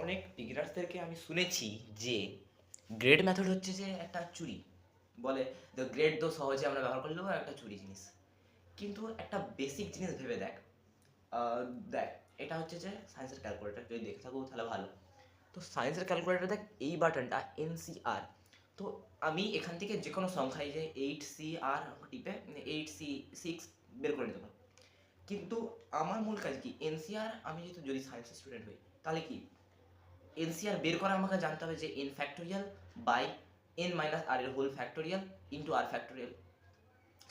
অনেক বিগিনার্সদেরকে আমি শুনেছি যে গ্রেড মেথড হচ্ছে যে একটা চুরি। বলে গ্রেড তো সহজে আমরা ব্যবহার করলেও একটা চুরি জিনিস। কিন্তু একটা বেসিক জিনিস ভেবে দেখ। আহ, দেখ, এটা হচ্ছে যে সায়েন্সের ক্যালকুলেটর, যদি দেখে থাকো তাহলে ভালো। তো সায়েন্সের ক্যালকুলেটর দেখ, এই বাটনটা NCR। তো আমি এখান থেকে যে কোনো সংখ্যায় যে 8CR টিপে 8C6 বের করে নিতে পারবো। কিন্তু আমার মূল কাজ কি, NCR আমি যদি সায়েন্সের স্টুডেন্ট হই তাহলে কি এনসিআর বের করা আমাকে জানতে হবে যে n factorial by n minus r এর whole factorial into r factorial.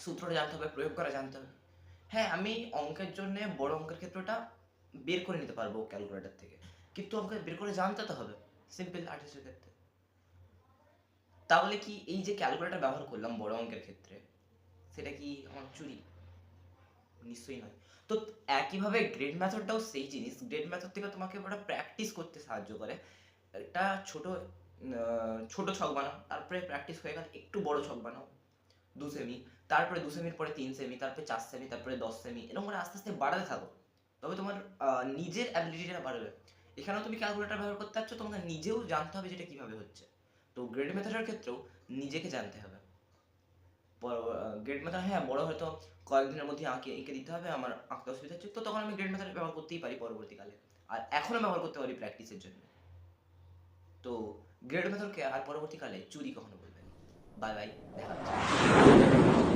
সূত্রটা জানতে হবে, প্রয়োগ করা জানতে হবে। হ্যাঁ, আমি অঙ্কের জন্য বড় অঙ্কের ক্ষেত্রটা বের করে নিতে পারবো ক্যালকুলেটর থেকে, কিন্তু আমাকে বের করে জানতে তো হবে সিম্পল আর্টিস্টের ক্ষেত্রে। তাহলে কি এই যে ক্যালকুলেটর ব্যবহার করলাম বড় অঙ্কের ক্ষেত্রে, সেটা কি আমার চুরি? নিশ্চয়ই নয়। তো একইভাবে গ্রেড মেথডটাও সেই জিনিস। গ্রেড মেথড থেকে তোমাকে ওটা প্র্যাকটিস করতে সাহায্য করে। একটা ছোট ছক বানাও, তারপরে প্র্যাকটিস হয়ে গেলে একটু বড় ছক বানাও 2 সেমি, তারপরে 2 সেমির পরে 3 সেমি, তারপরে 4 সেমি, তারপরে 10 সেমি, এরকম করে আস্তে আস্তে বাড়াতে থাকো। তবে তোমার নিজের অ্যাবিলিটিটা বাড়বে। এখানেও তুমি ক্যালকুলেটর ব্যবহার করতে পারছো, তোমাকে নিজেও জানতে হবে যেটা কিভাবে হচ্ছে। তো গ্রেড মেথডের ক্ষেত্রেও নিজেকে জানতে হবে। গ্রেড মেথড, হ্যাঁ, বড় হয়তো কয়েকদিনের মধ্যে এঁকে দিতে হবে, আমার আঁকতে অসুবিধা হচ্ছে, তো তখন আমি গ্রেড মেথড ব্যবহার করতেই পারি পরবর্তীকালে। আর এখনও ব্যবহার করতে পারি প্র্যাকটিসের জন্য। তো গ্রেড মেথডকে আর পরবর্তীকালে চুরি কখনো বলবেন। বাই বাই, দেখা হচ্ছে।